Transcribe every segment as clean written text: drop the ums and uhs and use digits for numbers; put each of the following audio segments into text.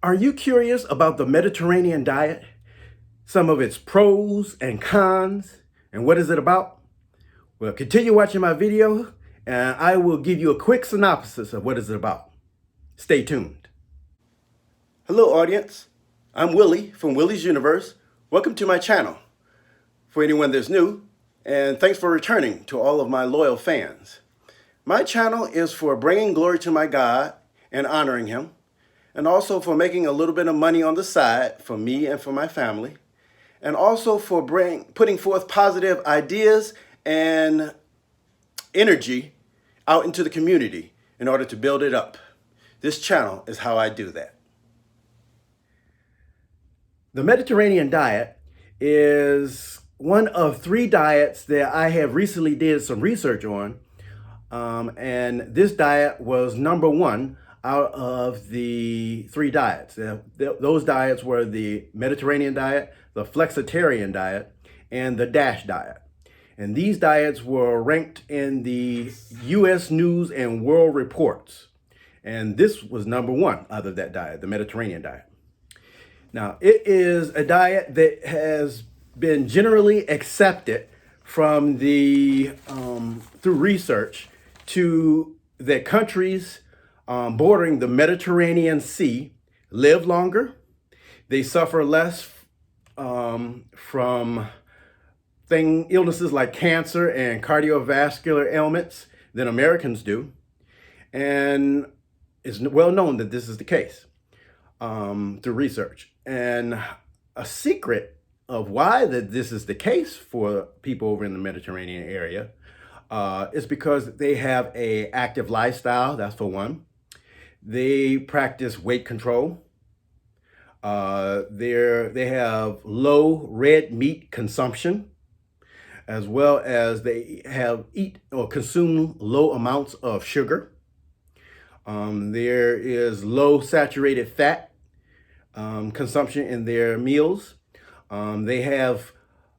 Are you curious about the Mediterranean diet? Some of its pros and cons, and what is it about? Well, continue watching my video, and I will give you a quick synopsis of what is it about. Stay tuned. Hello, audience. I'm Willie from Willie's Universe. Welcome to my channel. For anyone that's new, and thanks for returning to all of my loyal fans. My channel is for bringing glory to my God and honoring Him, and also for making a little bit of money on the side for me and for my family, and also for putting forth positive ideas and energy out into the community in order to build it up. This channel is how I do that. The Mediterranean diet is one of 3 diets that I have recently did some research on. And this diet was number 1 out of the 3 diets. Those diets were the Mediterranean diet, the flexitarian diet, and the DASH diet. And these diets were ranked in the U.S. News and World Reports. And this was number 1 out of that diet, the Mediterranean diet. Now, it is a diet that has been generally accepted from the through research to that countries bordering the Mediterranean Sea live longer. They suffer less from illnesses like cancer and cardiovascular ailments than Americans do. And it's well known that this is the case through research. And a secret of why this is the case for people over in the Mediterranean area is because they have an active lifestyle, that's for one. They practice weight control. They have low red meat consumption, as well as they eat or consume low amounts of sugar. There is low saturated fat consumption in their meals. They have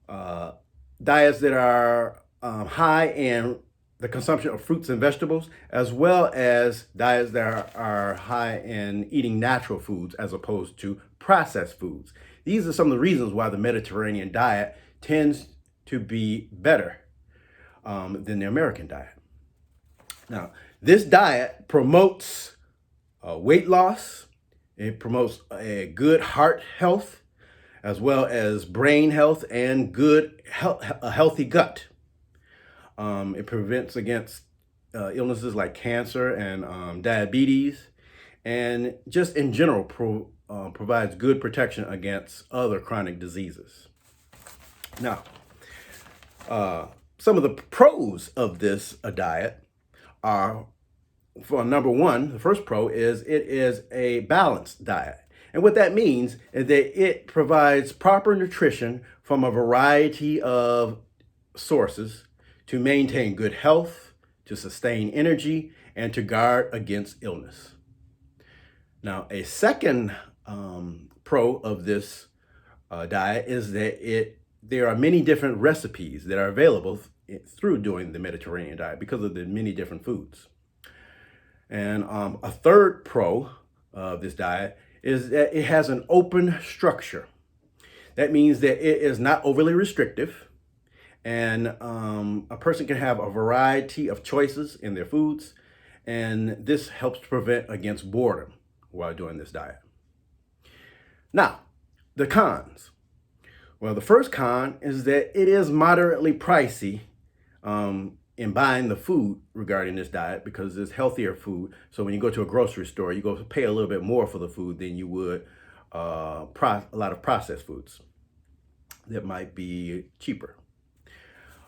diets that are high in the consumption of fruits and vegetables, as well as diets that are high in eating natural foods as opposed to processed foods. These are some of the reasons why the Mediterranean diet tends to be better than the American diet. Now, this diet promotes weight loss. It promotes a good heart health, as well as brain health and a healthy gut. It prevents against illnesses like cancer and diabetes, and just in general provides good protection against other chronic diseases. Now, some of the pros of this diet are, for number 1, the first pro is it is a balanced diet. And what that means is that it provides proper nutrition from a variety of sources to maintain good health, to sustain energy, and to guard against illness. Now, a second pro of this diet is that there are many different recipes that are available through doing the Mediterranean diet because of the many different foods. And a third pro of this diet is that it has an open structure. That means that it is not overly restrictive, and a person can have a variety of choices in their foods, and this helps to prevent against boredom while doing this diet. Now, the cons. Well, the first con is that it is moderately pricey in buying the food regarding this diet, because it's healthier food. So when you go to a grocery store, you go pay a little bit more for the food than you would a lot of processed foods that might be cheaper,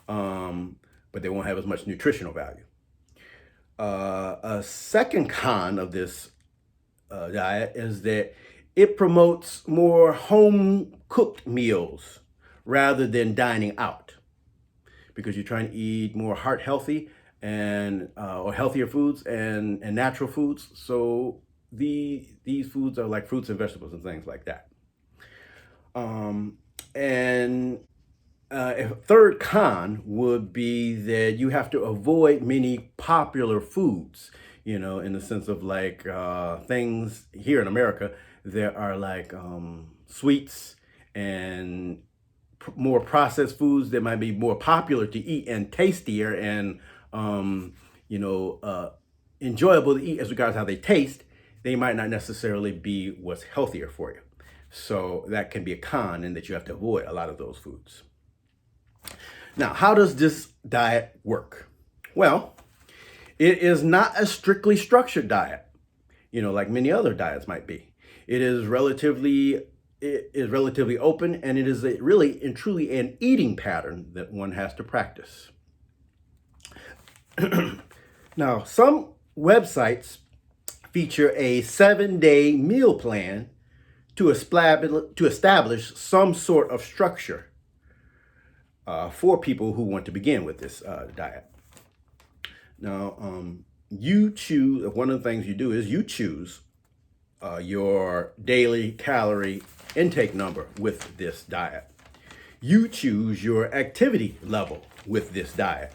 but they won't have as much nutritional value. A second con of this diet is that it promotes more home-cooked meals rather than dining out, because you're trying to eat more heart healthy and or healthier foods and natural foods. So these foods are like fruits and vegetables and things like that. And a third con would be that you have to avoid many popular foods. you know, in the sense of like things here in America, there are like sweets and more processed foods that might be more popular to eat and tastier and you know, enjoyable to eat as regards how they taste. They might not necessarily be what's healthier for you. So that can be a con in that you have to avoid a lot of those foods. Now, how does this diet work? Well, it is not a strictly structured diet, you know, like many other diets might be. It is relatively open, and it is really and truly an eating pattern that one has to practice. Now, some websites feature a 7-day meal plan to establish some sort of structure for people who want to begin with this diet. Now, you choose, one of the things you do is you choose your daily calorie intake number with this diet. You choose your activity level with this diet.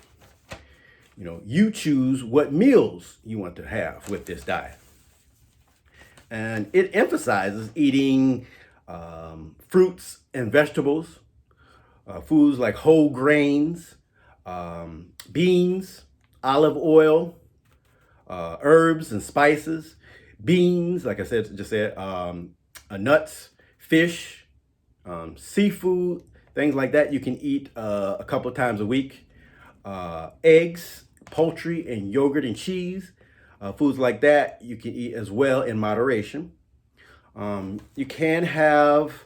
You know, you choose what meals you want to have with this diet. And it emphasizes eating fruits and vegetables, foods like whole grains, beans, olive oil, herbs and spices, beans, like I just said, nuts, fish, seafood, things like that you can eat a couple of times a week. Eggs, poultry, and yogurt and cheese. Foods like that you can eat as well in moderation. You can have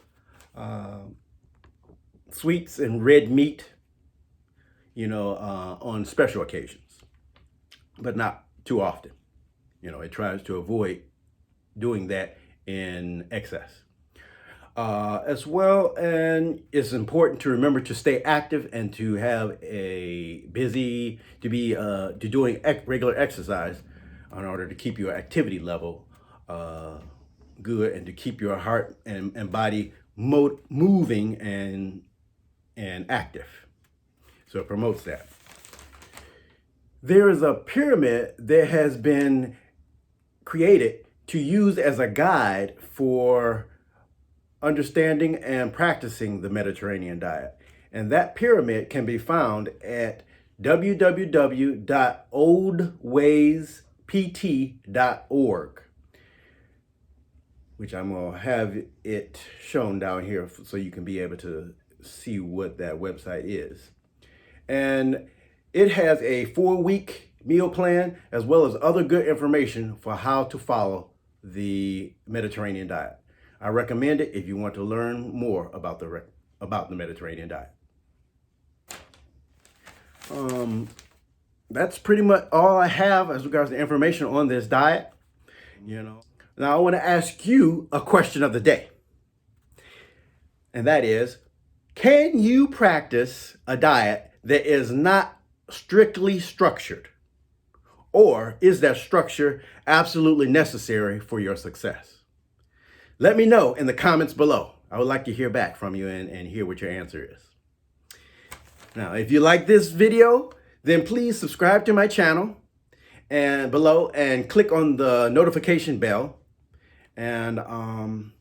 sweets and red meat, you know, on special occasions, but not too often. You know, it tries to avoid doing that in excess. As well, and it's important to remember to stay active and to have to doing regular exercise in order to keep your activity level good and to keep your heart and body moving and active. So it promotes that. There is a pyramid that has been created to use as a guide for understanding and practicing the Mediterranean diet. And that pyramid can be found at www.oldwayspt.org, which I'm going to have it shown down here so you can be able to see what that website is. And it has a 4-week meal plan as well as other good information for how to follow the Mediterranean diet. I recommend it if you want to learn more about the Mediterranean diet. That's pretty much all I have as regards to information on this diet. You know, now I want to ask you a question of the day, and that is, can you practice a diet that is not strictly structured, or is that structure absolutely necessary for your success? Let me know in the comments below. I would like to hear back from you and hear what your answer is. Now, if you like this video, then please subscribe to my channel and below and click on the notification bell. And I'm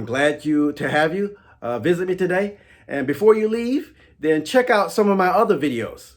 glad to have you visit me today. And before you leave, then check out some of my other videos.